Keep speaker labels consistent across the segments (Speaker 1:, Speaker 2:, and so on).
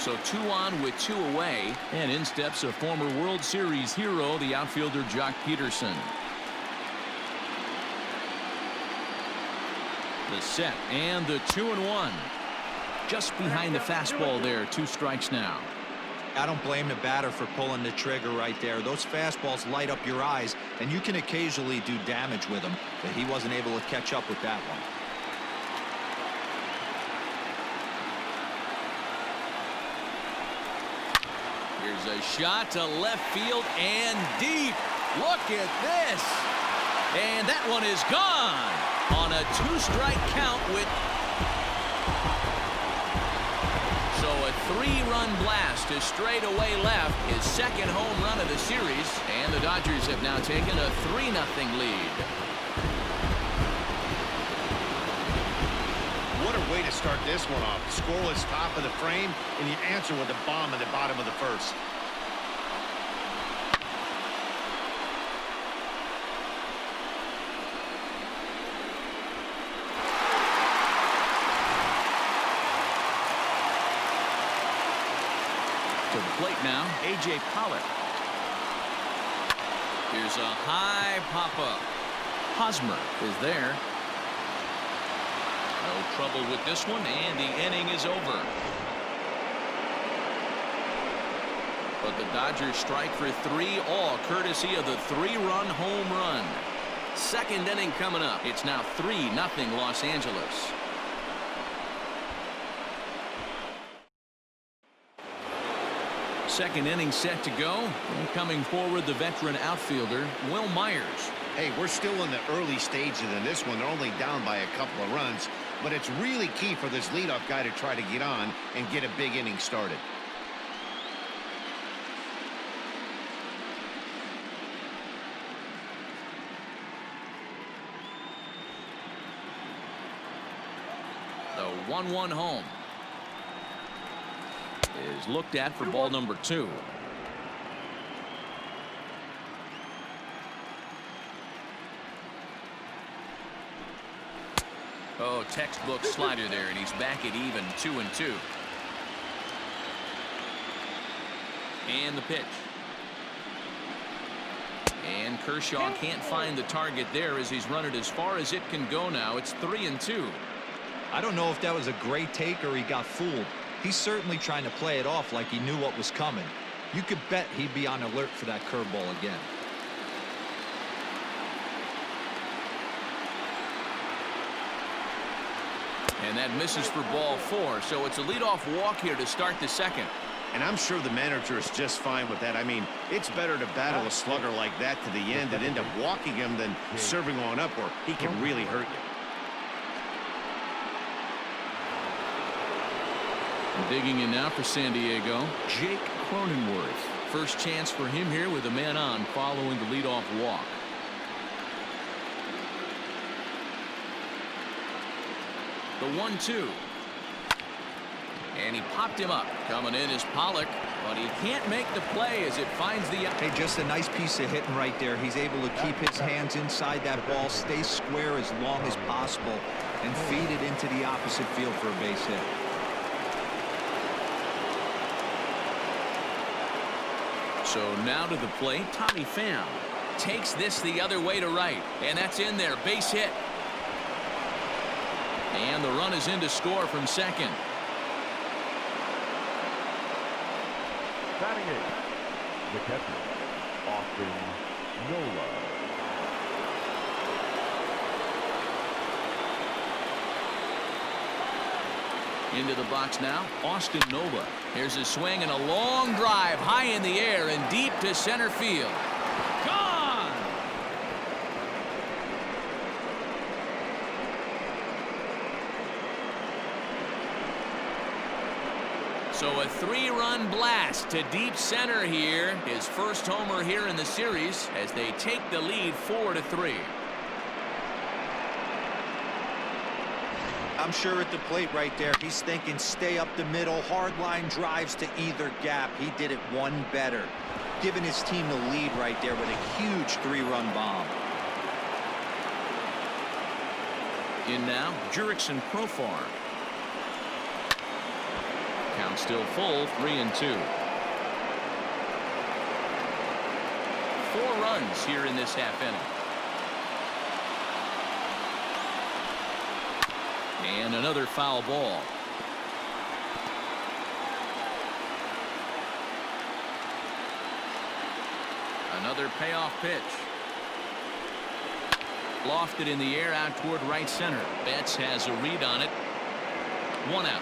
Speaker 1: So 2 on with 2 away, and in steps a former World Series hero, the outfielder Jock Peterson. The set and the 2-1. Just behind the fastball there. 2 strikes now.
Speaker 2: I don't blame the batter for pulling the trigger right there. Those fastballs light up your eyes, and you can occasionally do damage with them, but he wasn't able to catch up with that one.
Speaker 1: Here's a shot to left field and deep. Look at this. And that one is gone on a 2-strike count with. So a 3-run blast to straightaway left, his second home run of the series, and the Dodgers have now taken a 3-0 lead.
Speaker 3: What a way to start this one off. Scoreless top of the frame, and you answer with a bomb in the bottom of the first.
Speaker 1: To the plate now, A.J. Pollock. Here's a high pop-up. Hosmer is there. No trouble with this one, and the inning is over. But the Dodgers strike for 3, all courtesy of the 3-run home run. Second inning coming up. It's now 3-0 Los Angeles. Second inning set to go. And coming forward, the veteran outfielder, Will Myers.
Speaker 3: Hey, we're still in the early stages of this one. They're only down by a couple of runs, but it's really key for this leadoff guy to try to get on and get a big inning started.
Speaker 1: The 1-1 home is looked at for ball number 2. Oh, textbook slider there, and he's back at even 2-2. And the pitch. And Kershaw can't find the target there as he's run it as far as it can go now. It's 3-2.
Speaker 2: I don't know if that was a great take or he got fooled. He's certainly trying to play it off like he knew what was coming. You could bet he'd be on alert for that curveball again.
Speaker 1: And that misses for ball 4, so it's a leadoff walk here to start the second.
Speaker 3: And I'm sure the manager is just fine with that. I mean, it's better to battle a slugger like that to the end and end up walking him than serving on up where he can really hurt you.
Speaker 1: Digging in now for San Diego, Jake Cronenworth. First chance for him here with a man on following the leadoff walk. The 1-2. And he popped him up. Coming in is Pollock, but he can't make the play as it finds the.
Speaker 2: Hey, just a nice piece of hitting right there. He's able to keep his hands inside that ball, stay square as long as possible, and feed it into the opposite field for a base hit.
Speaker 1: So now to the plate, Tommy Pham takes this the other way to right, and that's in there, base hit. And the run is in to score from second.
Speaker 4: Batting eighth, the catcher, Austin Nola.
Speaker 1: Into the box now, Austin Nola. Here's a swing and a long drive high in the air and deep to center field. Gone! So a 3-run blast to deep center here. His first homer here in the series as they take the lead 4-3.
Speaker 2: I'm sure at the plate right there, he's thinking stay up the middle, hard line drives to either gap. He did it one better, giving his team the lead right there with a huge 3-run bomb. In now, Jurickson Profar.
Speaker 1: Count still full, 3-2. 4 runs here in this half inning. And another foul ball. Another payoff pitch. Lofted in the air out toward right center. Betts has a read on it. 1 out.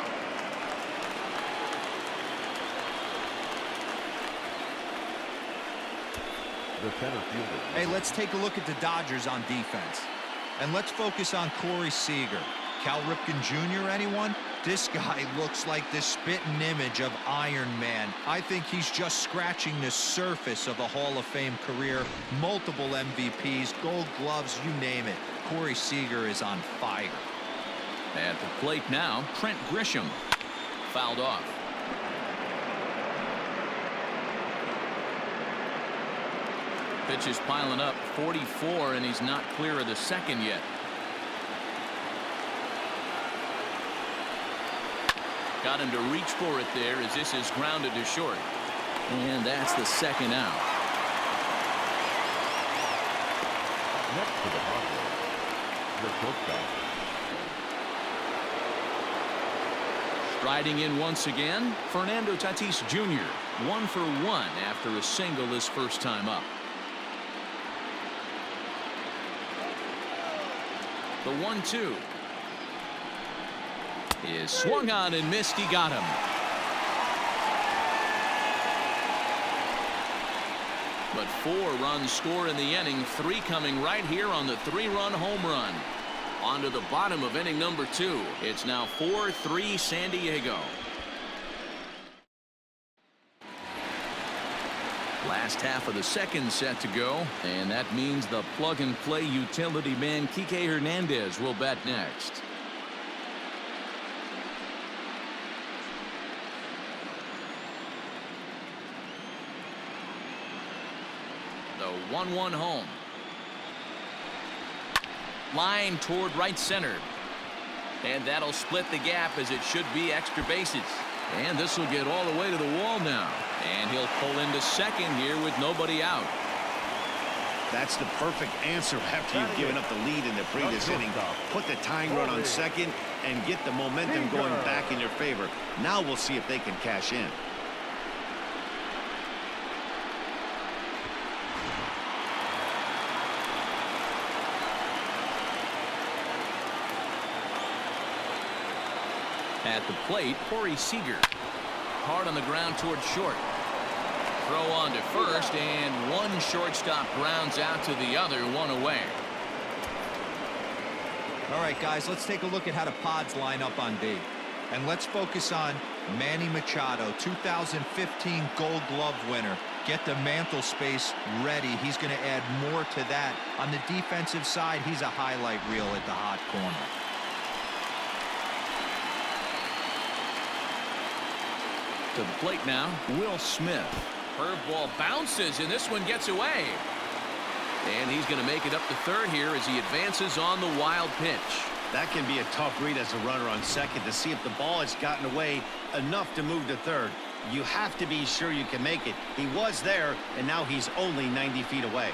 Speaker 4: The center fielder.
Speaker 2: Hey, let's take a look at the Dodgers on defense. And let's focus on Corey Seager. Cal Ripken Jr., anyone? This guy looks like the spitting image of Iron Man. I think he's just scratching the surface of a Hall of Fame career. Multiple MVPs, Gold Gloves, you name it. Corey Seager is on fire.
Speaker 1: At the plate now, Trent Grisham. Fouled off. Pitch is piling up, 44, and he's not clear of the second yet. Got him to reach for it there as this is grounded to short. And that's the second out.
Speaker 4: Next to the Padres, the shortstop.
Speaker 1: Striding in once again, Fernando Tatis Jr. 1 for 1 after a single his first time up. The 1-2 is swung on and missed. He got him. But 4 runs score in the inning, 3 coming right here on the 3-run home run. On to the bottom of inning number 2. It's now 4-3 San Diego. Last half of the second set to go, and that means the plug-and-play utility man Kike Hernandez will bat next. The 1-1 home. Line toward right center. And that'll split the gap as it should be extra bases. And this will get all the way to the wall now. And he'll pull into second here with nobody out.
Speaker 3: That's the perfect answer after you've given up the lead in the previous inning. Put the tying run on second and get the momentum going back in your favor. Now we'll see if they can cash in.
Speaker 1: At the plate, Corey Seager. Hard on the ground toward short. Throw on to first, and one shortstop grounds out to the other, 1 away.
Speaker 2: All right, guys, let's take a look at how the Pods line up on D. And let's focus on Manny Machado, 2015 Gold Glove winner. Get the mantle space ready. He's going to add more to that. On the defensive side, he's a highlight reel at the hot corner.
Speaker 1: To the plate now, Will Smith. Curveball bounces, and this one gets away. And he's going to make it up to third here as he advances on the wild pitch.
Speaker 3: That can be a tough read as a runner on second to see if the ball has gotten away enough to move to third. You have to be sure you can make it. He was there, and now he's only 90 feet away.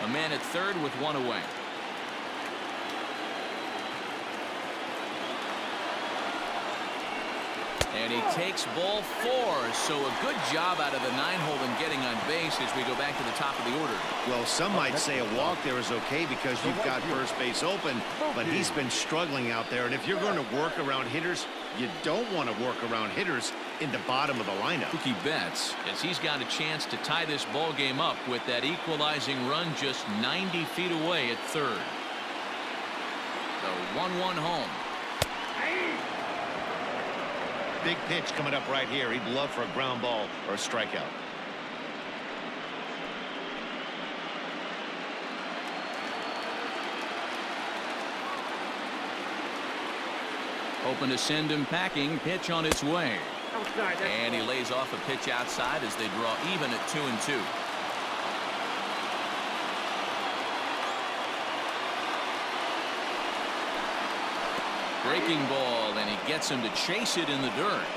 Speaker 1: A man at third with 1 away. And he takes ball 4. So a good job out of the 9-hole in getting on base as we go back to the top of the order.
Speaker 3: Well, some might say a walk there is okay because you've got first base open, but he's been struggling out there. And if you're going to work around hitters, you don't want to work around hitters in the bottom of the lineup.
Speaker 1: Mookie Betts, as he's got a chance to tie this ball game up with that equalizing run just 90 feet away at third. The 1-1 home.
Speaker 3: Big pitch coming up right here. He'd love for a ground ball or a strikeout.
Speaker 1: Open to send him packing. Pitch on its way. And he lays off a pitch outside as they draw even at 2-2. Breaking ball, and he gets him to chase it in the dirt.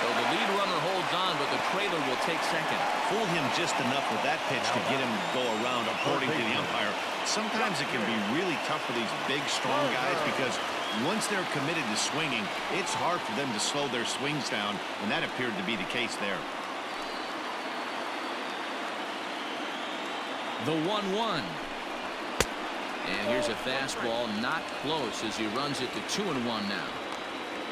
Speaker 1: So the lead runner holds on, but the trailer will take second.
Speaker 3: Fooled him just enough with that pitch to get him to go around, according to the umpire. Sometimes it can be really tough for these big, strong guys because once they're committed to swinging, it's hard for them to slow their swings down, and that appeared to be the case there.
Speaker 1: The 1-1. And here's a fastball not close as he runs it to 2-1 now.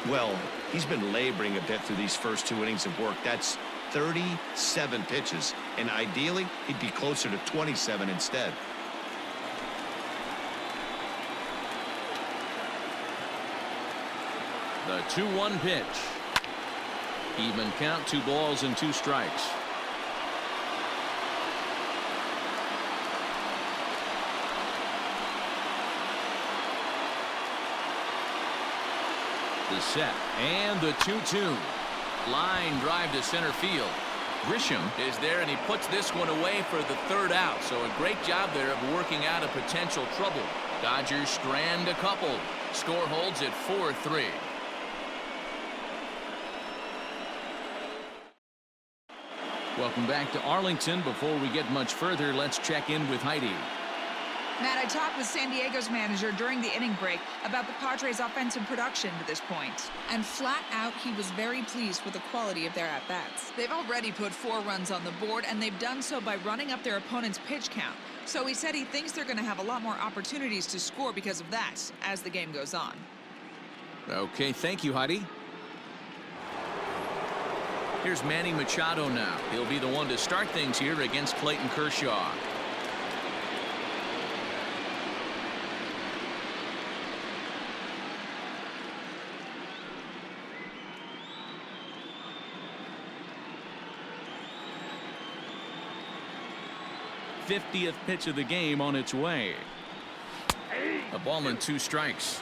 Speaker 3: Well, he's been laboring a bit through these first 2 innings of work. That's 37 pitches, and ideally, he'd be closer to 27 instead.
Speaker 1: The 2-1 pitch. Even count, 2 balls and 2 strikes. The set and the 2-2. Line drive to center field. Grisham is there, and he puts this one away for the 3rd out. So a great job there of working out a potential trouble. Dodgers strand a couple. Score holds at 4-3. Welcome back to Arlington. Before we get much further, let's check in with Heidi.
Speaker 5: Matt, I talked with San Diego's manager during the inning break about the Padres' offensive production to this point. And flat out, he was very pleased with the quality of their at-bats. They've already put 4 runs on the board, and they've done so by running up their opponent's pitch count. So he said he thinks they're going to have a lot more opportunities to score because of that as the game goes on.
Speaker 1: Okay, thank you, Heidi. Here's Manny Machado now. He'll be the one to start things here against Clayton Kershaw. '50th pitch of the game on its way. A ball and 2 strikes.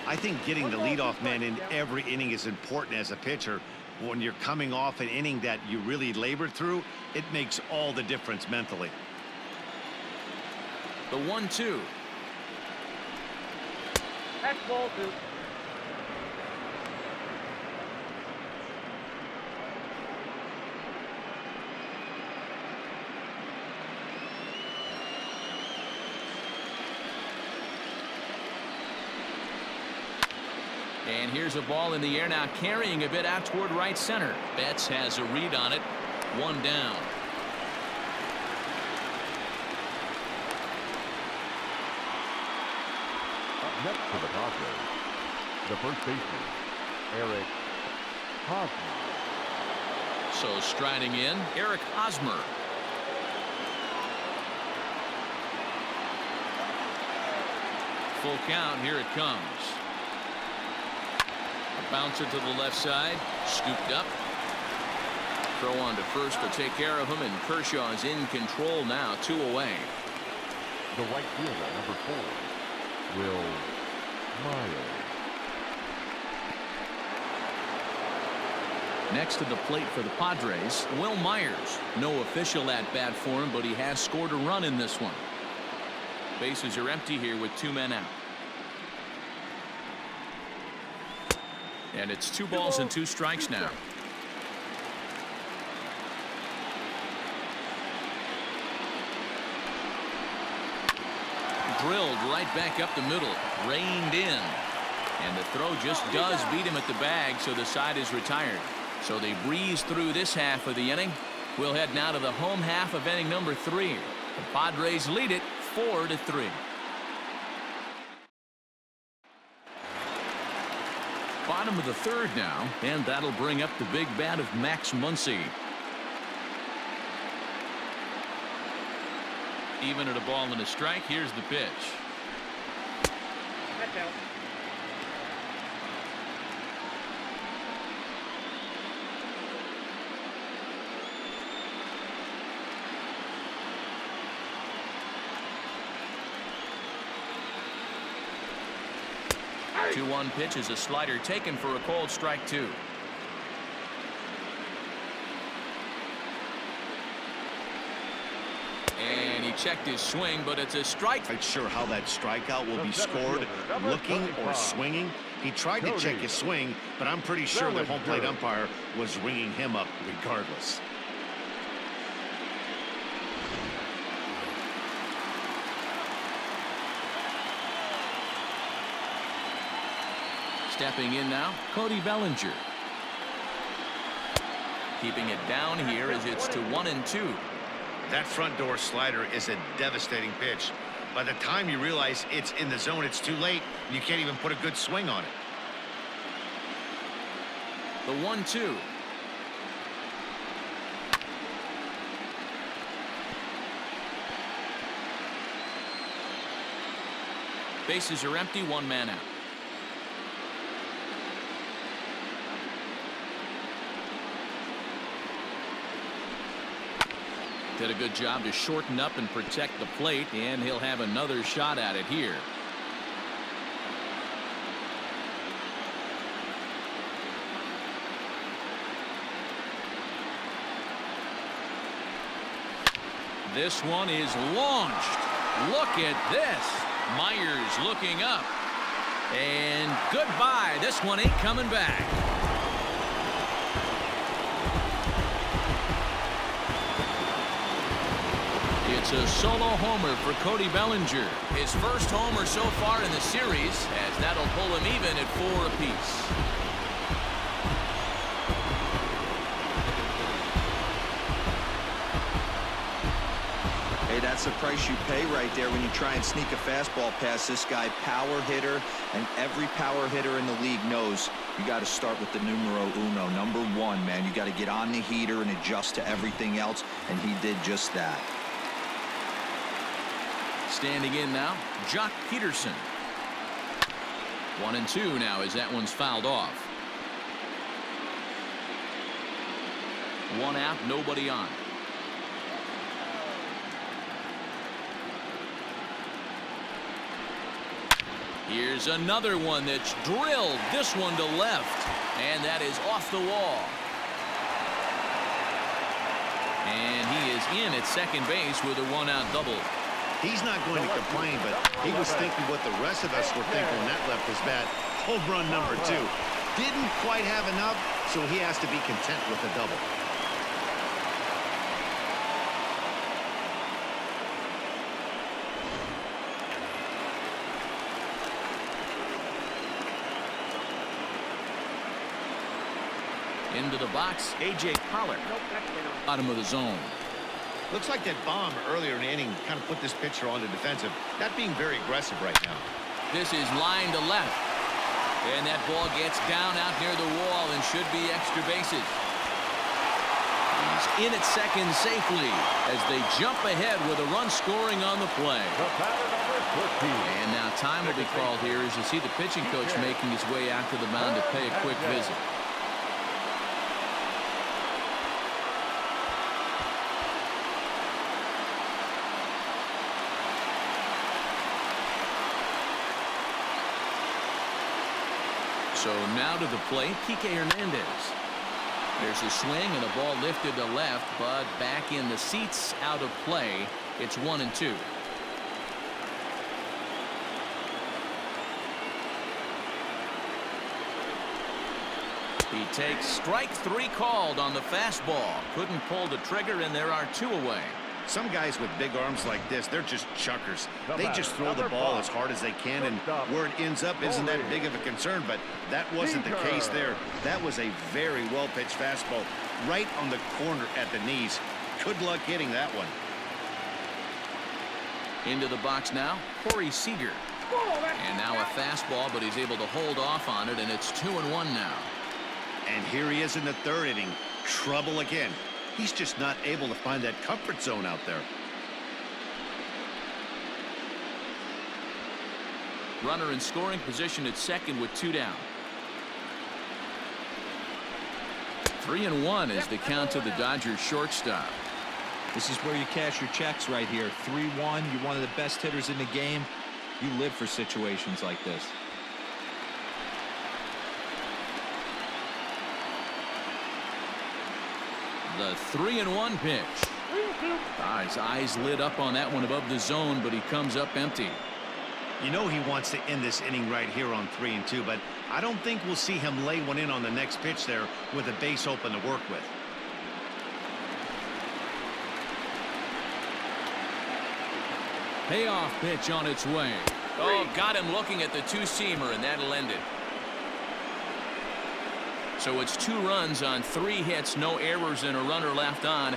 Speaker 3: I think getting the leadoff man in every inning is important as a pitcher. When you're coming off an inning that you really labored through, it makes all the difference mentally.
Speaker 1: The 1-2.
Speaker 4: That's ball 2.
Speaker 1: And here's a ball in the air now, carrying a bit out toward right center. Betts has a read on it. 1 down.
Speaker 4: Up next for the Padres, the first baseman, Eric Hosmer.
Speaker 1: So striding in, Eric Hosmer. Full count. Here it comes. A bouncer to the left side. Scooped up. Throw on to first to take care of him, and Kershaw is in control now. 2 away.
Speaker 4: The right fielder, number 4, Will Myers.
Speaker 1: Next to the plate for the Padres, Will Myers. No official at-bat for him, but he has scored a run in this one. Bases are empty here with 2 men out. And it's 2 balls and 2 strikes now. Drilled right back up the middle. Reined in. And the throw just does beat him at the bag, so the side is retired. So they breeze through this half of the inning. We'll head now to the home half of inning number 3. The Padres lead it 4-3. Bottom of the 3rd now, and that'll bring up the big bat of Max Muncy. Even at a ball and a strike, here's the pitch.
Speaker 4: That's out.
Speaker 1: Hey. 2-1 pitch is a slider taken for a called strike 2. And he checked his swing, but it's a strike.
Speaker 3: Not sure how that strikeout will be scored, looking or swinging. He tried to check his swing, but I'm pretty sure the home plate umpire was ringing him up regardless.
Speaker 1: Stepping in now, Cody Bellinger. Keeping it down here as it's to 1-2.
Speaker 3: That front door slider is a devastating pitch. By the time you realize it's in the zone, it's too late. You can't even put a good swing on it.
Speaker 1: The 1-2. Bases are empty, one man out. Did a good job to shorten up and protect the plate, and he'll have another shot at it here. This one is launched. Look at this. Myers looking up. And goodbye. This one ain't coming back. It's a solo homer for Cody Bellinger. His first homer so far in the series, as that'll pull him even at 4 apiece.
Speaker 2: Hey, that's the price you pay right there when you try and sneak a fastball past this guy. Power hitter, and every power hitter in the league knows you got to start with the numero uno, number 1, man. You got to get on the heater and adjust to everything else, and he did just that.
Speaker 1: Standing in now, Jock Peterson. 1-2 now as that one's fouled off. 1 out, nobody on. Here's another one that's drilled. This one to left. And that is off the wall. And he is in at second base with a 1-out double.
Speaker 3: He's not going to complain, but he was thinking what the rest of us were thinking when that left his bat. Home run number 2. Didn't quite have enough, so he has to be content with a double.
Speaker 1: Into the box, A.J. Pollard. Bottom of the zone.
Speaker 3: Looks like that bomb earlier in the inning kind of put this pitcher on the defensive. Not being very aggressive right now.
Speaker 1: This is line to left. And that ball gets down out near the wall and should be extra bases. He's in at second safely as they jump ahead with a run scoring on the play. And now time will be called here as you see the pitching coach making his way out to the mound to pay a quick visit. So now to the plate, Kike Hernandez. There's a swing and a ball lifted to left, but back in the seats, out of play. It's 1-2. He takes strike 3 called on the fastball. Couldn't pull the trigger, and there are 2 away.
Speaker 3: Some guys with big arms like this, they're just chuckers. They just throw the ball as hard as they can, and where it ends up isn't that big of a concern, but that wasn't the case there. That was a very well-pitched fastball right on the corner at the knees. Good luck hitting that one.
Speaker 1: Into the box now, Corey Seager. And now a fastball, but he's able to hold off on it, and it's 2-1 now.
Speaker 3: And here he is in the 3rd inning. Trouble again. He's just not able to find that comfort zone out there.
Speaker 1: Runner in scoring position at second with 2 down. 3-1 is the count to the Dodgers shortstop.
Speaker 2: This is where you cash your checks right here. 3-1. You're one of the best hitters in the game. You live for situations like this.
Speaker 1: The 3-1 pitch. His eyes lit up on that one above the zone, but he comes up empty.
Speaker 3: You know he wants to end this inning right here on 3-2, but I don't think we'll see him lay one in on the next pitch there with a base open to work with.
Speaker 1: Payoff pitch on its way. Oh, got him looking at the two-seamer, and that'll end it. So it's 2 runs on 3 hits, no errors, and a runner left on.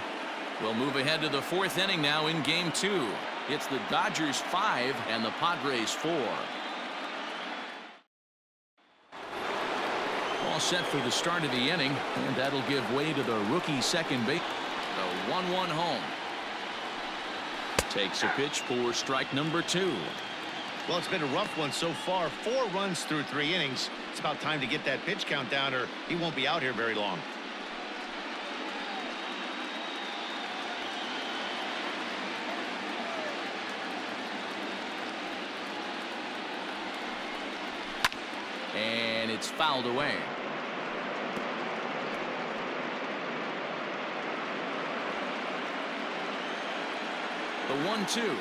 Speaker 1: We'll move ahead to the 4th inning now in Game 2. It's the Dodgers 5 and the Padres 4. All set for the start of the inning, and that'll give way to the rookie second base. The 1-1 home. Takes a pitch for strike number 2.
Speaker 3: Well, it's been a rough one so far. 4 runs through 3 innings. It's about time to get that pitch count down, or he won't be out here very long.
Speaker 1: And it's fouled away. The 1-2.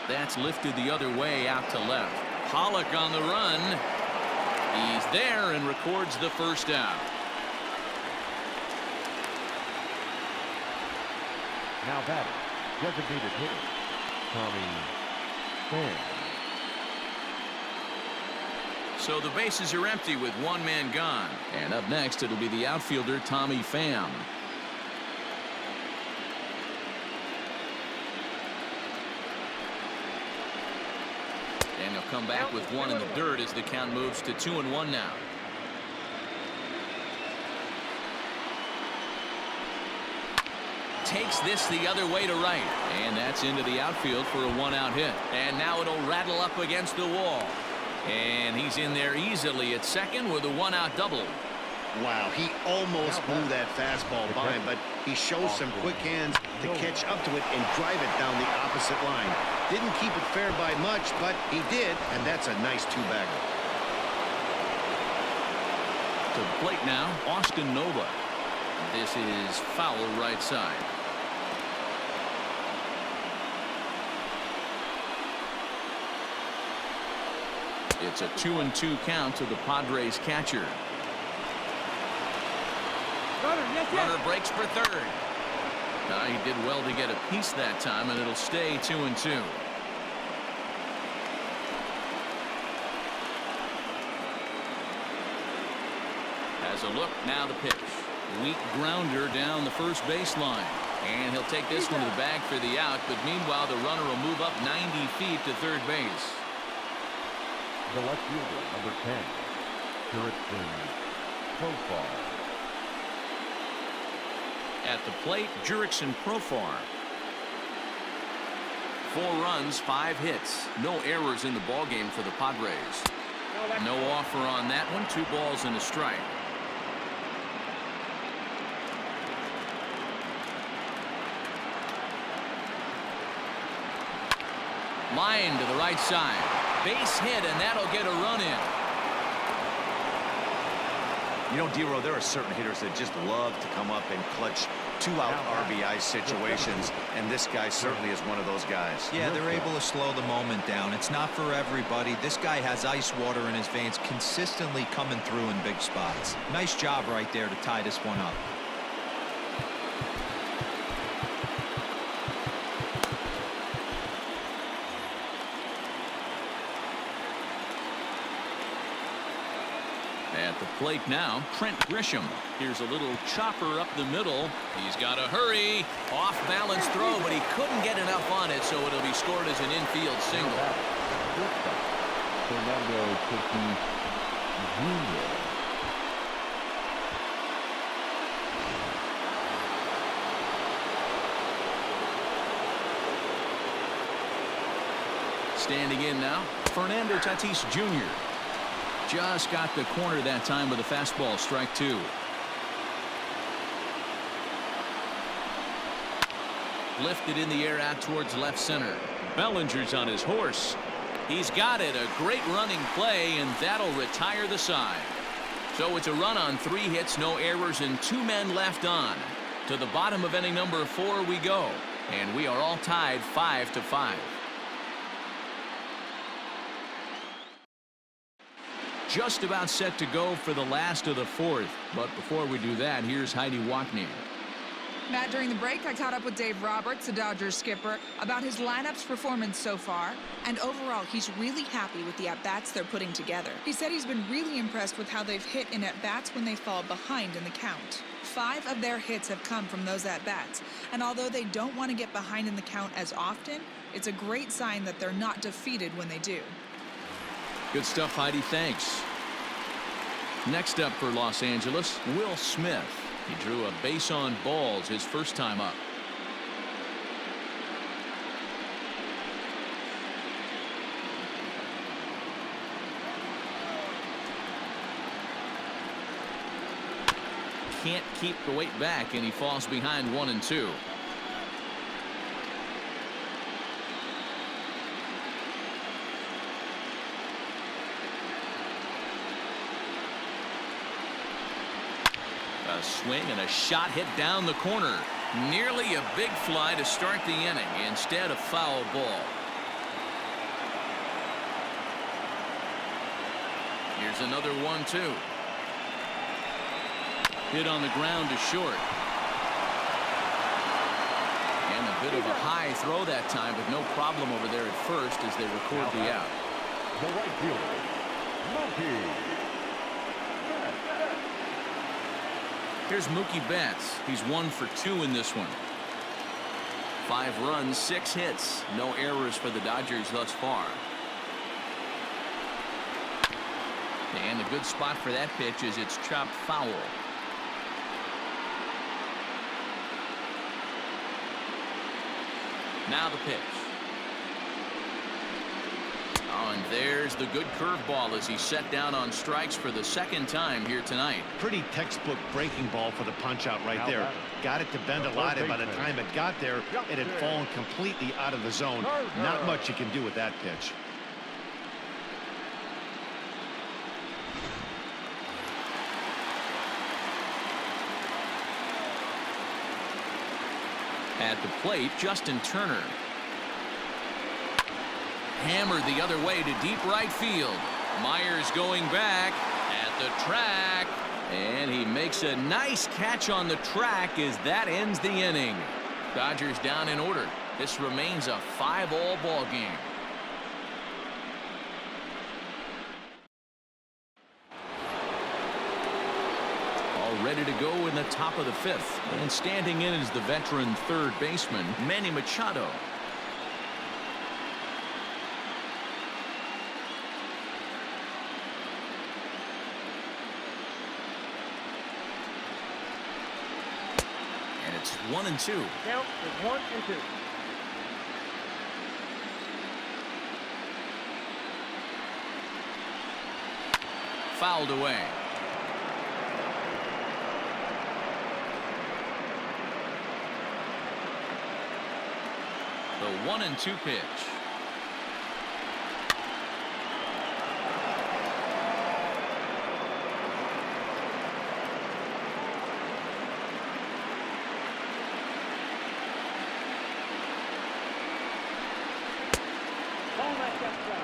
Speaker 1: That's lifted the other way out to left. Pollock on the run. He's there and records the first out.
Speaker 4: Now batting, designated hitter, Tommy Pham.
Speaker 1: So the bases are empty with 1 man gone. And up next, it'll be the outfielder, Tommy Pham. And he'll come back with 1 in the dirt as the count moves to 2-1 now. Takes this the other way to right. And that's into the outfield for a 1-out hit. And now it'll rattle up against the wall. And he's in there easily at second with a 1-out double.
Speaker 3: Wow, he almost blew that fastball by him, but he shows some quick hands to catch up to it and drive it down the opposite line. Didn't keep it fair by much, but he did, and that's a nice 2-bagger.
Speaker 1: To the plate now, Austin Nova. This is foul right side. It's a 2-2 count to the Padres catcher. Runner breaks for third. He did well to get a piece that time, and it'll stay 2-2. Has a look, now the pitch. Weak grounder down the first baseline. And he'll take this one to the bag for the out, but meanwhile the runner will move up 90 feet to third base.
Speaker 4: The left fielder, number 10, Jurickson Profar.
Speaker 1: At the plate, Jurickson Profar. 4 runs, 5 hits. No errors in the ballgame for the Padres. No offer on that one. 2 balls and a strike. Line to the right side. Base hit, and that'll get a run in.
Speaker 3: You know, D-Row, there are certain hitters that just love to come up and clutch 2-out RBI situations, and this guy certainly is one of those guys.
Speaker 2: Yeah, they're able to slow the moment down. It's not for everybody. This guy has ice water in his veins, consistently coming through in big spots. Nice job right there to tie this one up.
Speaker 1: At the plate now, Trent Grisham. Here's a little chopper up the middle. He's got to hurry. Off balance throw, but he couldn't get enough on it, so it'll be scored as an infield single.
Speaker 4: Fernando Tatis Jr.
Speaker 1: Standing in now, Fernando Tatis Jr. Just got the corner that time with a fastball, strike 2. Lifted in the air out towards left center. Bellinger's on his horse. He's got it. A great running play, and that'll retire the side. So it's a run on 3 hits, no errors, and 2 men left on. To the bottom of inning number 4 we go, and we are all tied 5-5. Just about set to go for the last of the 4th, but before we do that, here's Heidi Wackney.
Speaker 5: Matt, during the break, I caught up with Dave Roberts, the Dodgers skipper, about his lineup's performance so far, and overall, he's really happy with the at-bats they're putting together. He said he's been really impressed with how they've hit in at-bats when they fall behind in the count. 5 of their hits have come from those at-bats, and although they don't want to get behind in the count as often, it's a great sign that they're not defeated when they do.
Speaker 1: Good stuff, Heidi. Thanks. Next up for Los Angeles, Will Smith. He drew a base on balls his first time up. Can't keep the weight back, and he falls behind 1-2. A swing and a shot hit down the corner. Nearly a big fly to start the inning. Instead, a foul ball. Here's another 1-2. Hit on the ground to short. And a bit of a high throw that time, but no problem over there at first as they record the out.
Speaker 4: The right fielder, Mookie.
Speaker 1: Here's Mookie Betts. He's 1 for 2 in this one. 5 runs, 6 hits. No errors for the Dodgers thus far. And a good spot for that pitch is it's chopped foul. Now the pitch. Oh, and there's the good curveball as he's set down on strikes for the 2nd time here tonight.
Speaker 3: Pretty textbook breaking ball for the punch out right there. Got it to bend a lot, and by the time it got there, it had fallen completely out of the zone. Not much you can do with that pitch.
Speaker 1: At the plate, Justin Turner. Hammered the other way to deep right field. Myers going back at the track, and he makes a nice catch on the track as that ends the inning. Dodgers down in order. This remains a 5-all ball game. All ready to go in the top of the 5th, and standing in is the veteran 3rd baseman Manny Machado. It's 1-2.
Speaker 4: Count is 1-2.
Speaker 1: Fouled away. The 1-2 pitch.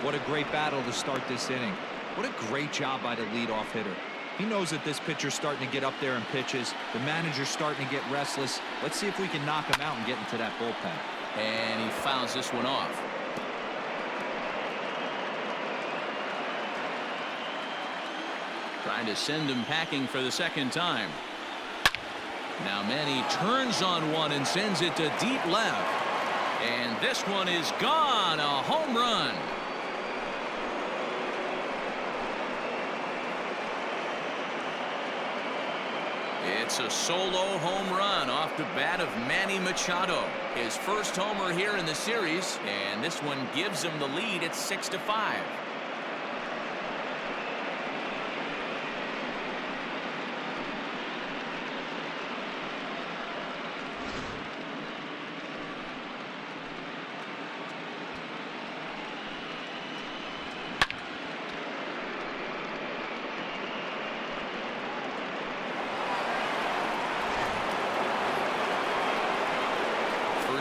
Speaker 2: What a great battle to start this inning. What a great job by the leadoff hitter. He knows that this pitcher's starting to get up there in pitches. The manager's starting to get restless. Let's see if we can knock him out and get into that bullpen.
Speaker 1: And he fouls this one off. Trying to send him packing for the 2nd time. Now Manny turns on one and sends it to deep left. And this one is gone. A home run. It's a solo home run off the bat of Manny Machado. His first homer here in the series, and this one gives him the lead at 6-5.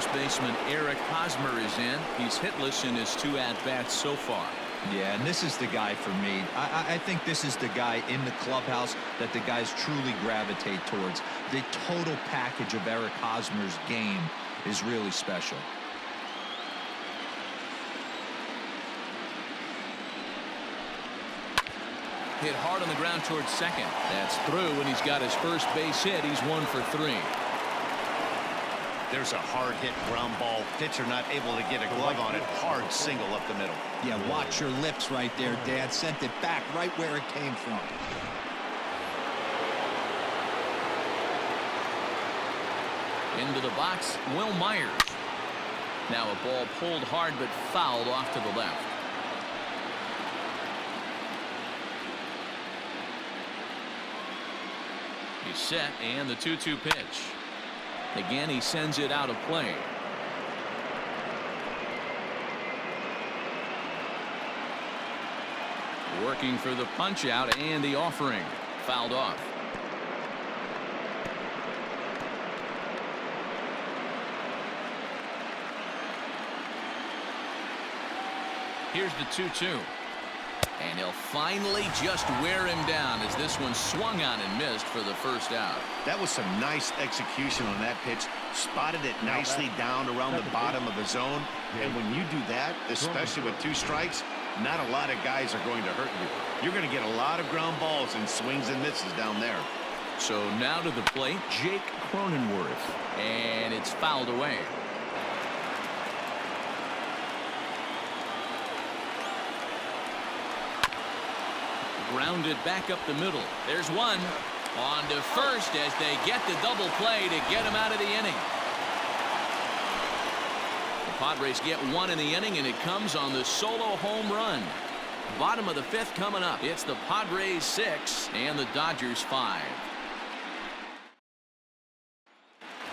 Speaker 1: First baseman Eric Hosmer is in. He's hitless in his 2 at-bats so far.
Speaker 2: Yeah, and this is the guy for me. I think this is the guy in the clubhouse that the guys truly gravitate towards. The total package of Eric Hosmer's game is really special.
Speaker 1: Hit hard on the ground towards second. That's through, and he's got his first base hit. He's 1 for 3.
Speaker 3: There's a hard hit ground ball. Pitcher not able to get a glove on it. Hard single up the middle.
Speaker 2: Yeah, watch your lips right there, Dad. Sent it back right where it came from.
Speaker 1: Into the box, Will Myers. Now a ball pulled hard but fouled off to the left. He's set, and the 2-2 pitch. Again, he sends it out of play. Working for the punch out, and the offering fouled off. Here's the 2-2. And he'll finally just wear him down as this one swung on and missed for the first out.
Speaker 3: That was some nice execution on that pitch. Spotted it nicely down around the bottom of the zone. And when you do that, especially with 2 strikes, not a lot of guys are going to hurt you. You're going to get a lot of ground balls and swings and misses down there.
Speaker 1: So now to the plate, Jake Cronenworth. And it's fouled away. Grounded back up the middle. There's one. On to first as they get the double play to get him out of the inning. The Padres get 1 in the inning, and it comes on the solo home run. Bottom of the 5th coming up. It's the Padres 6 and the Dodgers 5.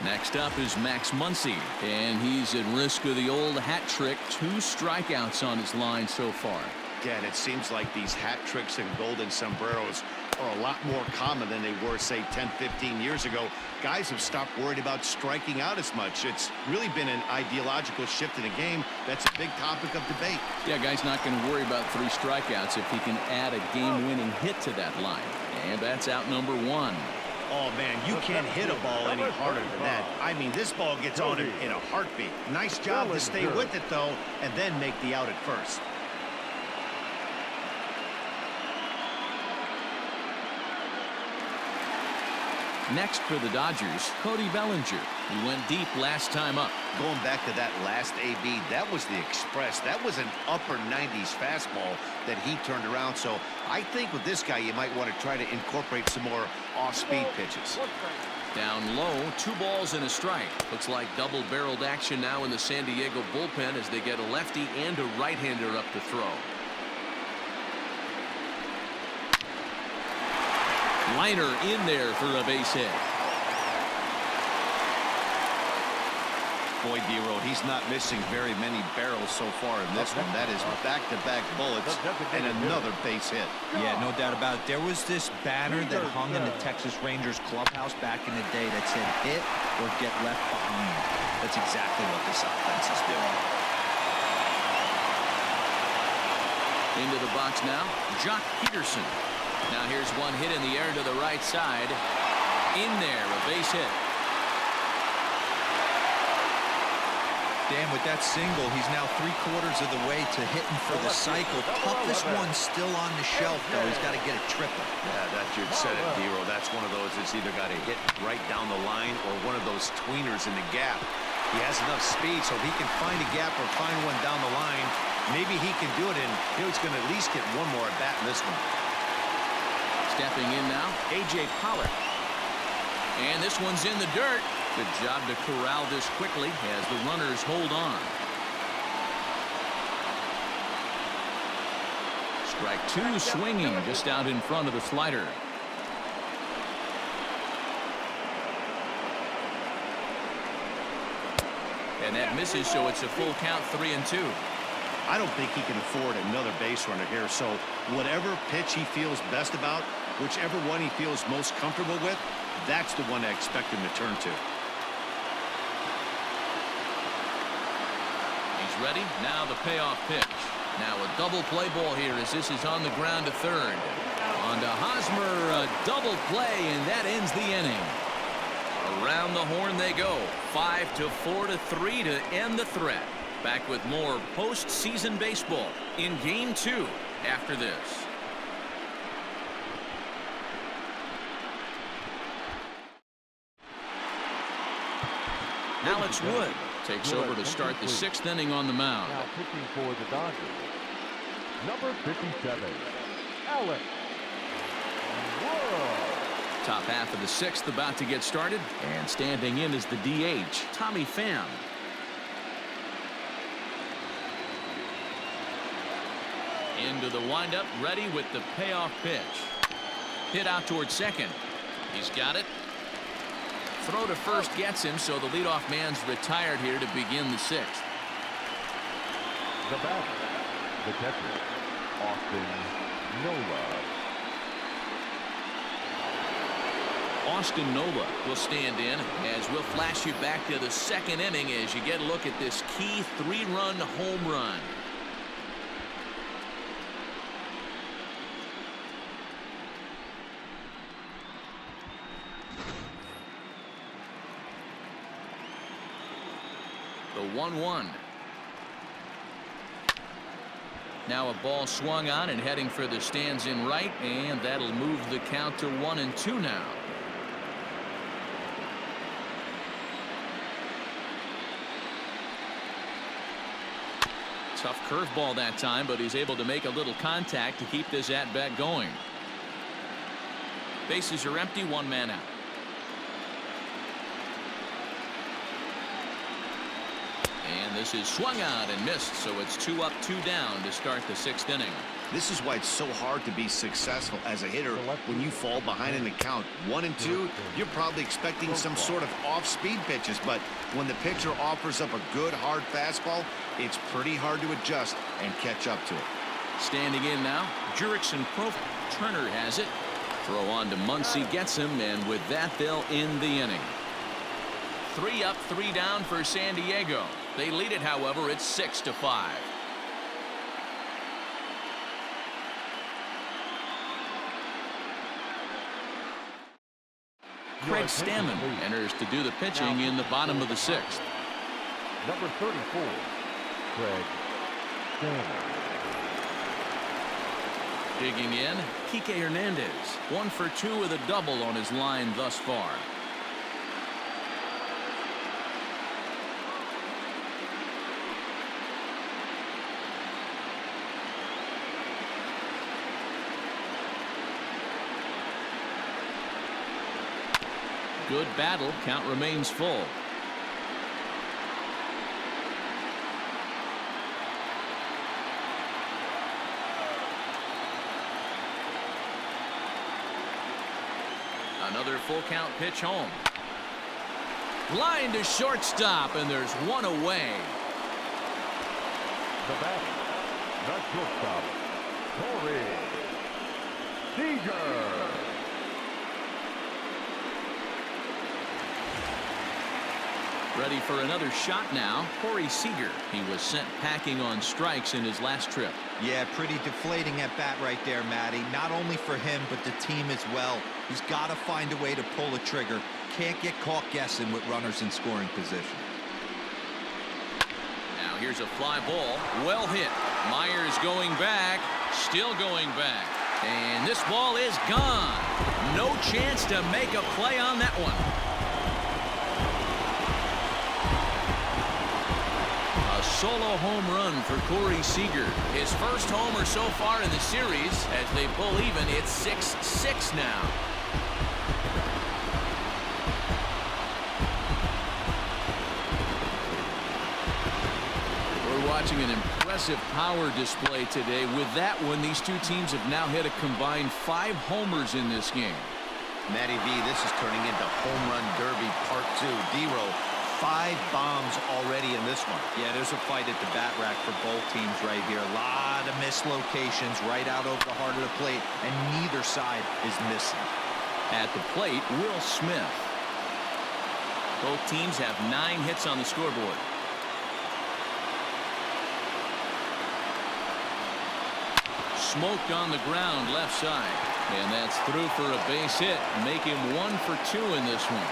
Speaker 1: Next up is Max Muncy, and he's at risk of the old hat trick. 2 strikeouts on his line so far.
Speaker 3: Yeah, and it seems like these hat tricks and golden sombreros are a lot more common than they were, say, 10, 15 years ago. Guys have stopped worried about striking out as much. It's really been an ideological shift in the game. That's a big topic of debate.
Speaker 1: Yeah, guy's not going to worry about 3 strikeouts if he can add a game-winning hit to that line. And that's out number 1.
Speaker 3: Oh, man, you can't hit a ball any harder than that. I mean, this ball gets on him in a heartbeat. Nice job to stay with it, though, and then make the out at first.
Speaker 1: Next for the Dodgers, Cody Bellinger. He went deep last time up.
Speaker 3: Going back to that last AB, that was the express. That was an upper 90s fastball that he turned around. So I think with this guy, you might want to try to incorporate some more off-speed pitches.
Speaker 1: Down low, 2 balls and a strike. Looks like double-barreled action now in the San Diego bullpen as they get a lefty and a right-hander up to throw. Liner in there for a base hit.
Speaker 3: Boy, D-Row, he's not missing very many barrels so far in this one. That is back-to-back bullets and another base hit.
Speaker 2: Yeah, no doubt about it. There was this banner that hung in the Texas Rangers clubhouse back in the day that said hit or get left behind. That's exactly what this offense is doing.
Speaker 1: Into the box now, Jock Peterson. Now here's one hit in the air to the right side. In there, a base hit.
Speaker 2: Dan, with that single, he's now 3/4 of the way to hitting for the cycle. Toughest one still on the shelf, though. He's got to get a triple.
Speaker 3: Yeah, that you said it, D-Row. That's one of those that's either got to hit right down the line or one of those tweeners in the gap. He has enough speed so he can find a gap or find one down the line. Maybe he can do it, and he's going to at least get one more at bat in this one.
Speaker 1: Stepping in now, A.J. Pollock. And this one's in the dirt. Good job to corral this quickly as the runners hold on. Strike 2 swinging just out in front of the slider. And that misses, so it's a full count, 3-2.
Speaker 3: I don't think he can afford another base runner here, so whatever pitch he feels best about, whichever one he feels most comfortable with, that's the one I expect him to turn to.
Speaker 1: ready. Now the payoff pitch. Now a double play ball here as this is on the ground to third. On to Hosmer, a double play, and that ends the inning. Around the horn they go. 5-4-3 to end the threat. Back with more postseason baseball in Game 2 after this. Alex Wood takes over to start the 6th inning on the mound.
Speaker 4: Now pitching for the Dodgers, number 57, Alex Wood.
Speaker 1: Top half of the 6th about to get started, and standing in is the DH, Tommy Pham. Into the windup, ready with the payoff pitch. Hit out towards second. He's got it. Throw to first gets him, so the leadoff man's retired here to begin the 6th.
Speaker 4: The batter, the catcher, Austin Nola.
Speaker 1: Austin Nola will stand in as we'll flash you back to the 2nd inning as you get a look at this key 3-run home run. The 1-1. Now a ball swung on and heading for the stands in right, and that'll move the count to 1-2 now. Tough curveball that time, but he's able to make a little contact to keep this at-bat going. Bases are empty, 1 man out. And this is swung out and missed, so it's 2 up, 2 down to start the 6th inning.
Speaker 3: This is why it's so hard to be successful as a hitter when you fall behind in the count. 1-2, you're probably expecting some sort of off-speed pitches, but when the pitcher offers up a good hard fastball, it's pretty hard to adjust and catch up to it.
Speaker 1: Standing in now, Jurickson Profile. Turner has it. Throw on to Muncy, gets him, and with that they'll end the inning. 3 up, 3 down for San Diego. They lead it, however, it's 6-5. Craig Stammen enters to do the pitching in the bottom of the 6th.
Speaker 4: Number 34, Craig Stammen.
Speaker 1: Digging in, Kike Hernandez. 1 for 2 with a double on his line thus far. Good battle. Count remains full. Another full count pitch home. Line to shortstop, and there's 1 away.
Speaker 4: The batter, the shortstop, Corey Seager.
Speaker 1: Ready for another shot now. Corey Seager. He was sent packing on strikes in his last trip.
Speaker 2: Yeah, pretty deflating at bat right there, Matty. Not only for him, but the team as well. He's got to find a way to pull a trigger. Can't get caught guessing with runners in scoring position.
Speaker 1: Now here's a fly ball. Well hit. Myers going back. Still going back. And this ball is gone. No chance to make a play on that one. Solo home run for Corey Seager. His first homer so far in the series. As they pull even, it's 6-6 now. We're watching an impressive power display today. With that one, these two teams have now hit a combined 5 homers in this game.
Speaker 3: Matty V, this is turning into home run derby part 2. D-Row, 5 bombs already in this one.
Speaker 2: Yeah, there's a fight at the bat rack for both teams right here. A lot of mislocations right out over the heart of the plate, and neither side is missing.
Speaker 1: At the plate, Will Smith. Both teams have 9 hits on the scoreboard. smoked on the ground left side. And that's through for a base hit. Make him 1 for 2 in this one.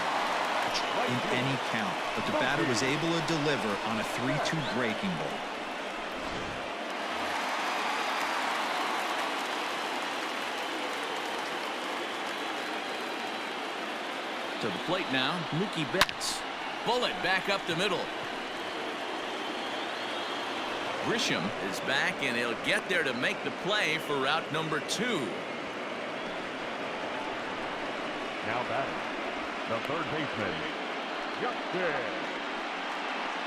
Speaker 2: In any count, but the batter was able to deliver on a 3-2 breaking ball.
Speaker 1: To the plate now, Mookie Betts. Bullet back up the middle. Grisham is back, and he'll get there to make the play for route number 2.
Speaker 4: Now batting, the third baseman, Justin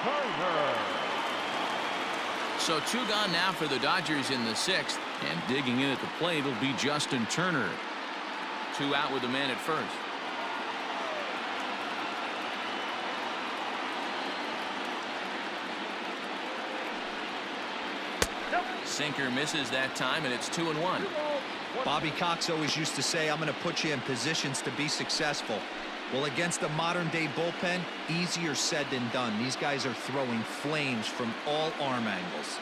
Speaker 4: Turner.
Speaker 1: So 2 gone now for the Dodgers in the 6th, and digging in at the plate will be Justin Turner. 2 out with the man at first. Sinker misses that time, and it's 2-1.
Speaker 2: Bobby Cox always used to say, I'm going to put you in positions to be successful. Well, against a modern-day bullpen, easier said than done. These guys are throwing flames from all arm angles.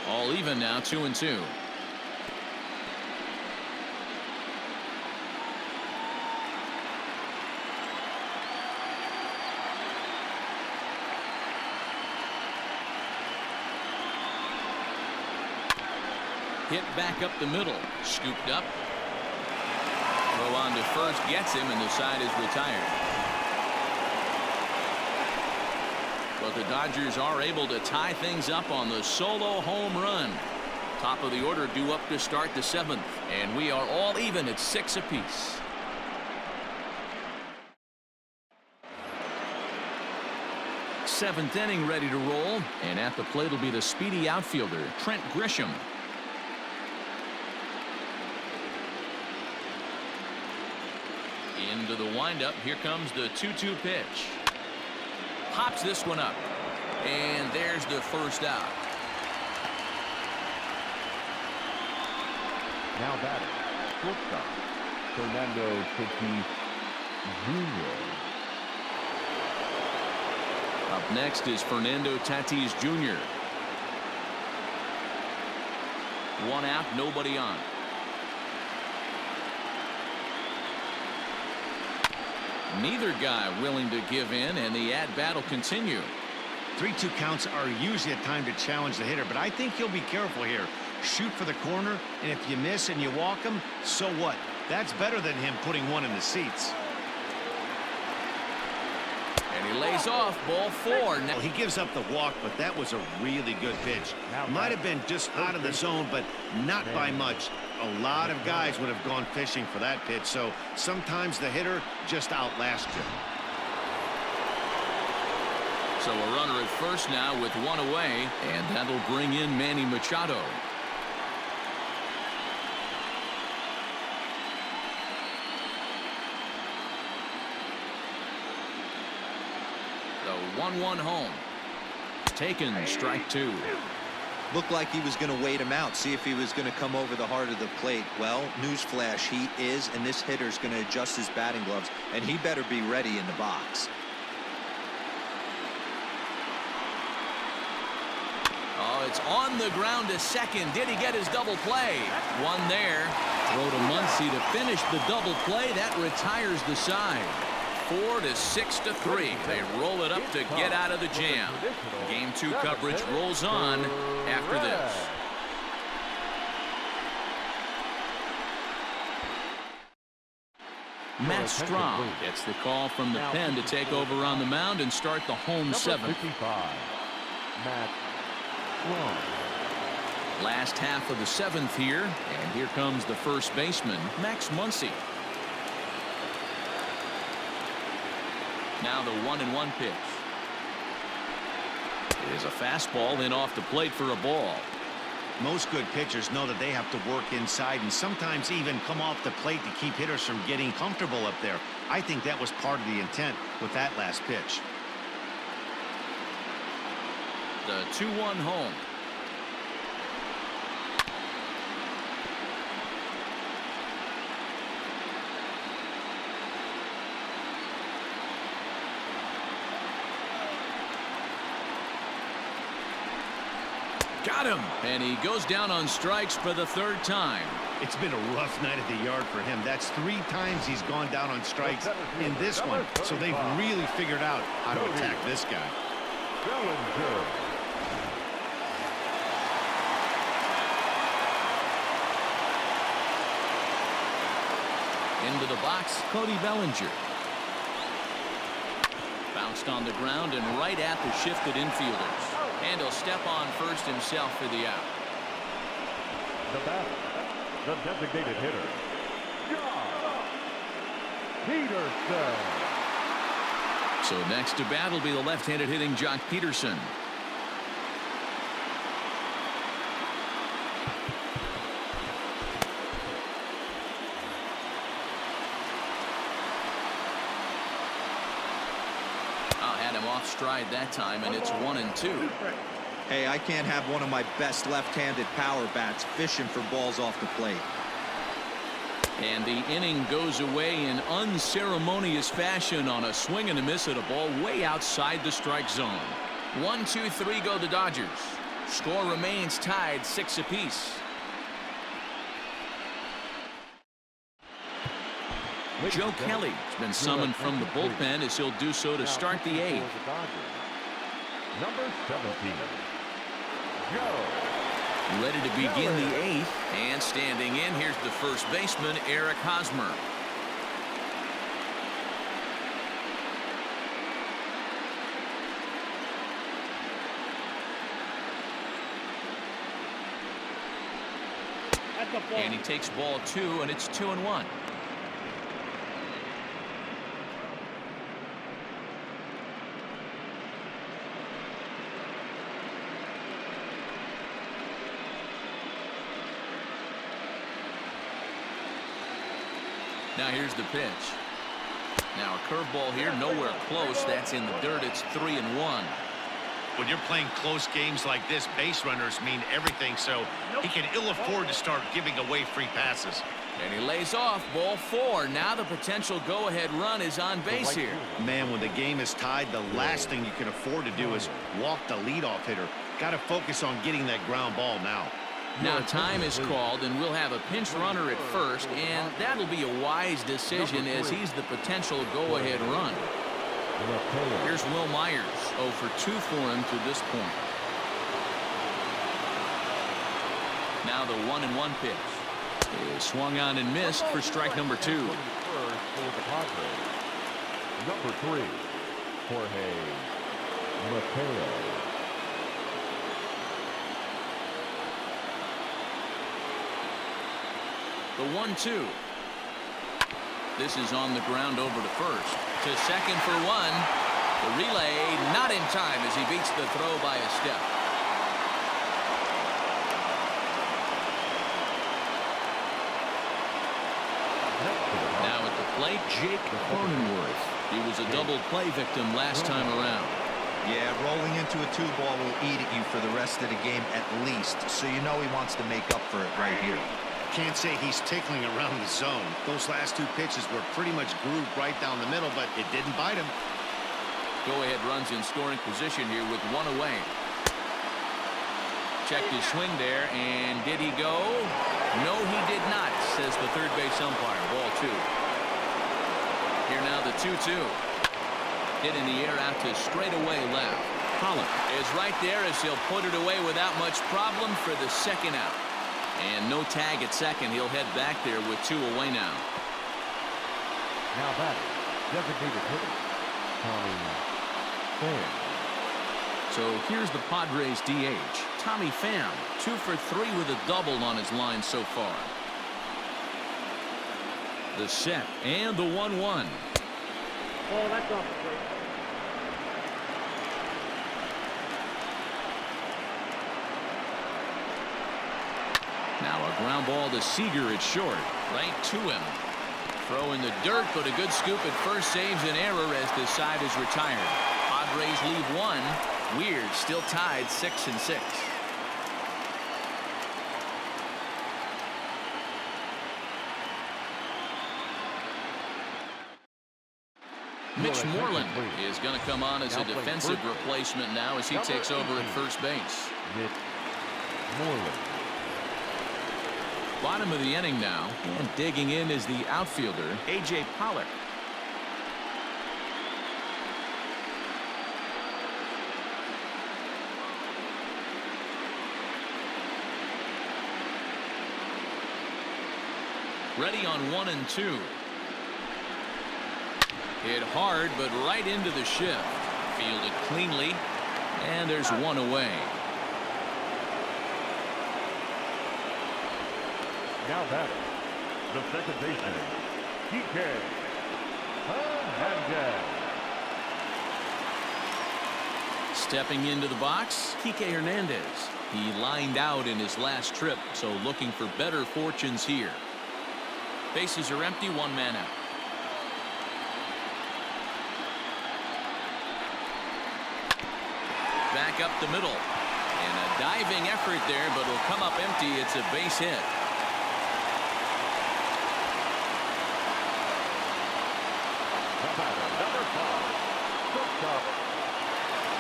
Speaker 1: All even now, 2-2. Hit back up the middle. Scooped up. Throw on to first. Gets him, and the side is retired. But the Dodgers are able to tie things up on the solo home run. Top of the order due up to start the 7th. And we are all even at 6 apiece. Seventh inning ready to roll. And at the plate will be the speedy outfielder, Trent Grisham. Into the windup. Here comes the 2-2 pitch. Pops this one up. And there's the first out.
Speaker 4: Now batting, shortstop, Fernando Tatis Jr.
Speaker 1: Up next is Fernando Tatis Jr. 1 out, nobody on. Neither guy willing to give in, and the at-bat will continue.
Speaker 3: 3-2 counts are usually a time to challenge the hitter, but I think he'll be careful here. Shoot for the corner, and if you miss and you walk him, so what? That's better than him putting one in the seats.
Speaker 1: And he lays off, ball 4.
Speaker 3: Well, he gives up the walk, but that was a really good pitch. Might have been just out of the zone, but not by much. A lot of guys would have gone fishing for that pitch, so sometimes the hitter just outlasts you.
Speaker 1: So a runner at first now with 1 away, and that'll bring in Manny Machado. The 1-1 home. Taken, strike 2.
Speaker 2: Looked like he was going to wait him out, see if he was going to come over the heart of the plate. Well, newsflash, he is, and this hitter's going to adjust his batting gloves, and he better be ready in the box.
Speaker 1: Oh, it's on the ground to second. Did he get his double play? One there. Throw to Muncy to finish the double play. That retires the side. 4 to 6 to 3. They roll it up to get out of the jam. Game 2 coverage rolls on after this. Matt Strahm gets the call from the pen to take over on the mound and start the home 7th.
Speaker 4: Matt Strahm.
Speaker 1: Last half of the 7th here, and here comes the first baseman, Max Muncy. Now the 1-1 pitch. It is a fastball in off the plate for a ball.
Speaker 3: Most good pitchers know that they have to work inside and sometimes even come off the plate to keep hitters from getting comfortable up there. I think that was part of the intent with that last pitch.
Speaker 1: The 2-1 home. got him. And he goes down on strikes for the third time.
Speaker 3: It's been a rough night at the yard for him. That's 3 times he's gone down on strikes in this one. So they've really figured out how to attack this guy.
Speaker 1: Into the box, Cody Bellinger. Bounced on the ground and right at the shifted infielders. And he'll step on first himself for the out.
Speaker 4: The batter, the designated hitter, Josh Peterson.
Speaker 1: So next to bat will be the left-handed hitting Jock Peterson. Had him off stride that time, and it's 1-2.
Speaker 2: Hey, I can't have one of my best left-handed power bats fishing for balls off the plate.
Speaker 1: And the inning goes away in unceremonious fashion on a swing and a miss at a ball way outside the strike zone. 1-2-3 go the Dodgers. Score remains tied 6 apiece. Joe Kelly has been summoned from the bullpen as he'll do so to start the 8th.
Speaker 4: Number 17, Joe.
Speaker 1: Ready to begin the 8th, and standing in, here's the first baseman, Eric Hosmer. And he takes ball 2, and it's 2-1. Now here's the pitch. Now a curveball here, nowhere close. That's in the dirt. It's 3-1.
Speaker 3: When you're playing close games like this, base runners mean everything, so he can ill afford to start giving away free passes.
Speaker 1: And he lays off, ball 4. Now the potential go-ahead run is on base here.
Speaker 3: Man, when the game is tied, the last thing you can afford to do is walk the leadoff hitter. Got to focus on getting that ground ball now.
Speaker 1: Now time is called, and we'll have a pinch runner at first, and that'll be a wise decision as he's the potential go-ahead run. Here's Will Myers, 0 for 2 for him to this point. Now the 1-1 pitch is swung on and missed for strike number 2.
Speaker 4: Number 3, Jorge Mateo.
Speaker 1: The 1-2. This is on the ground over to first. To second for 1. The relay not in time as he beats the throw by a step. Now at the plate, Jake Cronenworth. He was a double play victim last time around.
Speaker 2: Yeah, rolling into a 2-ball will eat at you for the rest of the game at least, so you know he wants to make up for it right here.
Speaker 3: Can't say he's tickling around the zone. Those last 2 pitches were pretty much grooved right down the middle, but it didn't bite him.
Speaker 1: Go-ahead runs in scoring position here with 1 away. Checked his swing there, and did he go? No, he did not, says the third base umpire. Ball 2. Here now the 2-2. Hit in the air out to straightaway left. Holland is right there as he'll put it away without much problem for the second out. And no tag at second. He'll head back there with 2 away now.
Speaker 4: Now back, designated hitter, Tommy Pham.
Speaker 1: So here's the Padres DH, Tommy Pham, 2 for 3 with a double on his line so far. The set and the 1-1.
Speaker 6: Oh, that's off the plate.
Speaker 1: Now a ground ball to Seager at short, right to him. Throw in the dirt, but a good scoop at first saves an error as the side is retired. Padres leave 1. Weird still tied 6-6. Mitch Moreland is going to come on as a defensive replacement now as he takes over at first base.
Speaker 4: Morley.
Speaker 1: Bottom of the inning now, and digging in is the outfielder, A.J. Pollock. Ready on 1 and 2. Hit hard, but right into the shift. Fielded cleanly, and there's one away.
Speaker 4: Now batting, the second baseman, Kike Hernandez.
Speaker 1: Stepping into the box, Kike Hernandez. He lined out in his last trip, so looking for better fortunes here. Bases are empty, 1 man out. Back up the middle. And a diving effort there, but will come up empty. It's a base hit.
Speaker 4: Number 5, shortstop,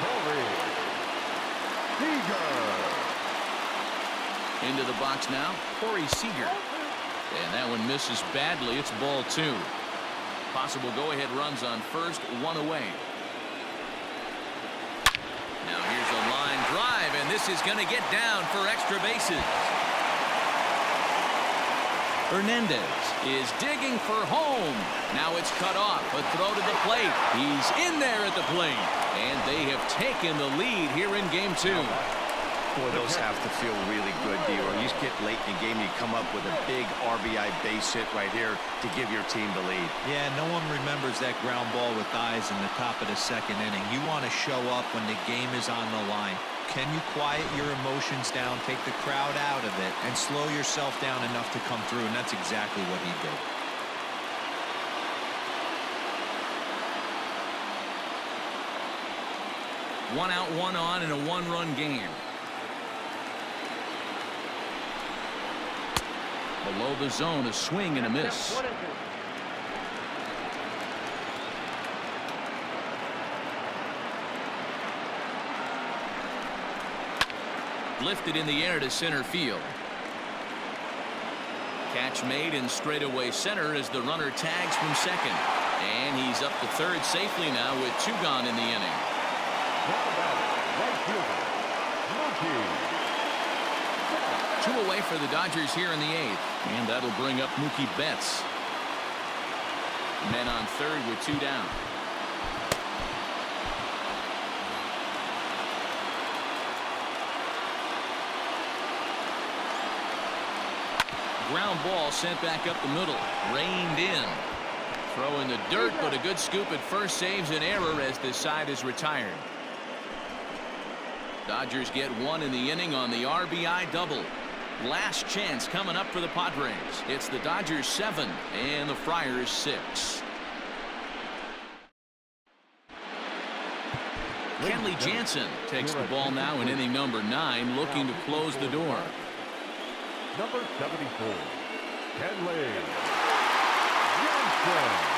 Speaker 4: Corey Seager.
Speaker 1: Into the box now, Corey Seager. And that one misses badly. It's ball 2. Possible go-ahead runs on first, 1 away. Now here's a line drive, and this is going to get down for extra bases. Hernandez is digging for home. Now it's cut off. A throw to the plate. He's in there at the plate. And they have taken the lead here in game 2.
Speaker 3: Boy, those have to feel really good, D.R. You get late in the game, you come up with a big RBI base hit right here to give your team the lead.
Speaker 2: Yeah, no one remembers that ground ball with eyes in the top of the second inning. You want to show up when the game is on the line. Can you quiet your emotions down, take the crowd out of it, and slow yourself down enough to come through? And that's exactly what he did.
Speaker 1: One out, one on in a 1-run game. Below the zone, a swing and a miss.
Speaker 6: 1 and 2.
Speaker 1: Lifted in the air to center field. Catch made in straightaway center as the runner tags from second. And he's up to third safely now with 2 gone in the inning.
Speaker 4: Now batting, right fielder, Mookie.
Speaker 1: 2 away for the Dodgers here in the 8th. And that'll bring up Mookie Betts. Men on third with 2 down. Ground ball sent back up the middle. Reined in. Throw in the dirt, but a good scoop at first saves an error as this side is retired. Dodgers get 1 in the inning on the RBI double. Last chance coming up for the Padres. It's the Dodgers 7 and the Friars 6. Kenley Jansen takes the ball now in inning number 9, looking to close the door.
Speaker 4: Number 74, Kenley Jansen.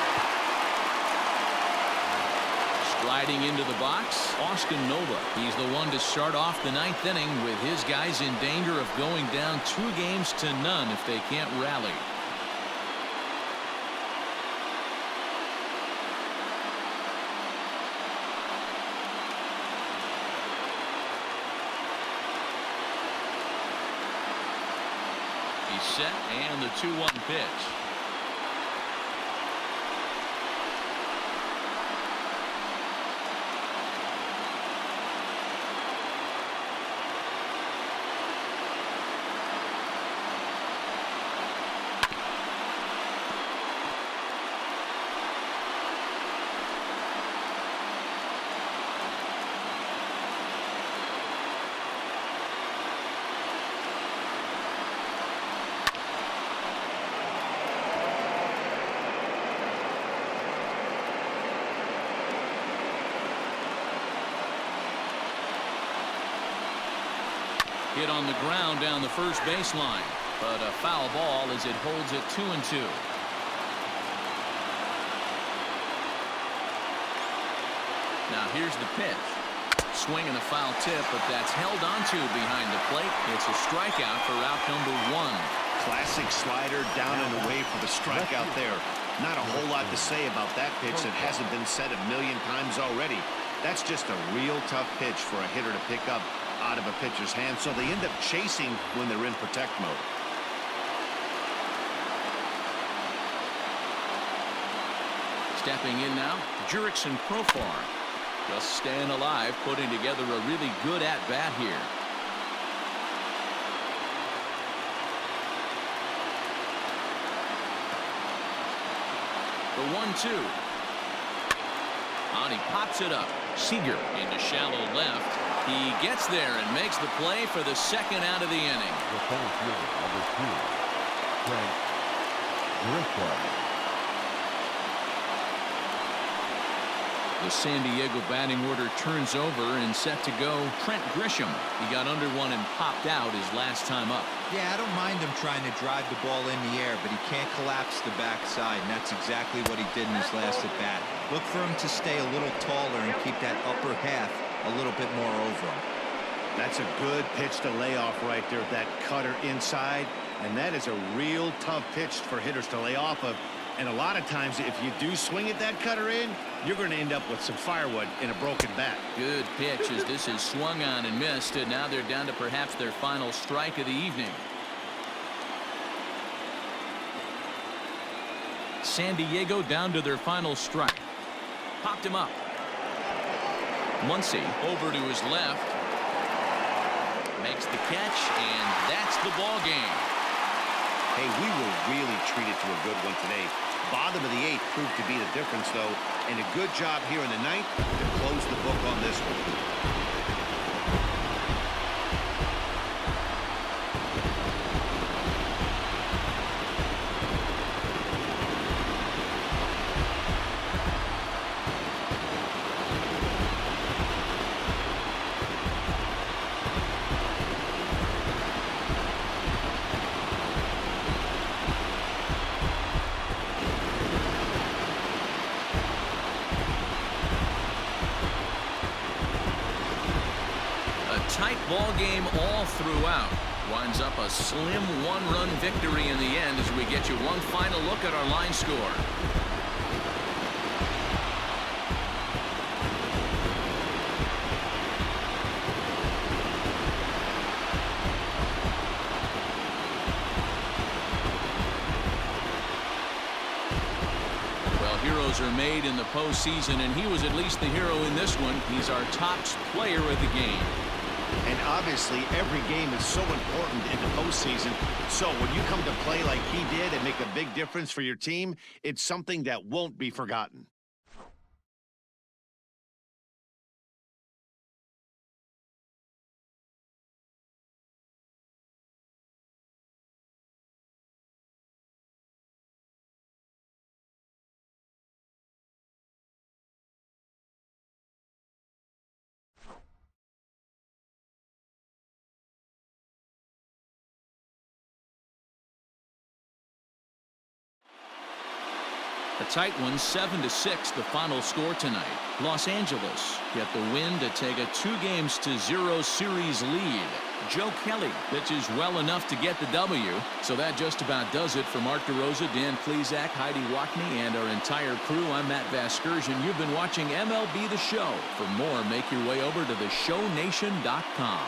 Speaker 1: Striding into the box, Austin Nova. He's the one to start off the 9th inning with his guys in danger of going down 2 games to none if they can't rally. He's set, and the 2-1 pitch. Hit on the ground down the first baseline, but a foul ball as it holds it 2-2. Now here's the pitch. Swing and a foul tip, but that's held onto behind the plate. It's a strikeout for out number 1.
Speaker 3: Classic slider down and away for the strikeout there. Not a whole lot to say about that pitch that hasn't been said a million times already. That's just a real tough pitch for a hitter to pick up out of a pitcher's hand, so they end up chasing when they're in protect mode.
Speaker 1: Stepping in now, Jurickson Profar. Just staying alive, putting together a really good at-bat here. The 1-2. On, he pops it up. Seager into shallow left. He gets there and makes the play for the second out of the inning.
Speaker 4: The center fielder, number 2, Frank Grisham.
Speaker 1: The San Diego batting order turns over and set to go Trent Grisham. He got under one and popped out his last time up.
Speaker 2: Yeah, I don't mind him trying to drive the ball in the air, but he can't collapse the backside, and that's exactly what he did in his last at bat. Look for him to stay a little taller and keep that upper half a little bit more over him.
Speaker 3: That's a good pitch to lay off right there, that cutter inside, and that is a real tough pitch for hitters to lay off of. And a lot of times, if you do swing at that cutter in, you're going to end up with some firewood in a broken bat.
Speaker 1: Good pitch as this is swung on and missed, and now they're down to perhaps their final strike of the evening. San Diego down to their final strike. Popped him up. Muncy over to his left. Makes the catch, and that's the ball game.
Speaker 3: Hey, we were really treated to a good one today. Bottom of the 8th proved to be the difference, though, and a good job here in the 9th to close the book on this one.
Speaker 1: Tight ball game all throughout. Winds up a slim one-run victory in the end as we get you one final look at our line score. Well, heroes are made in the postseason, and he was at least the hero in this one. He's our top player of the game.
Speaker 3: And obviously, every game is so important in the postseason. So when you come to play like he did and make a big difference for your team, it's something that won't be forgotten.
Speaker 1: A tight one, 7-6, the final score tonight. Los Angeles get the win to take a 2-0 series lead. Joe Kelly pitches well enough to get the W. So that just about does it for Mark DeRosa, Dan Plesac, Heidi Wackney, and our entire crew. I'm Matt Vasgersian. You've been watching MLB The Show. For more, make your way over to theshownation.com.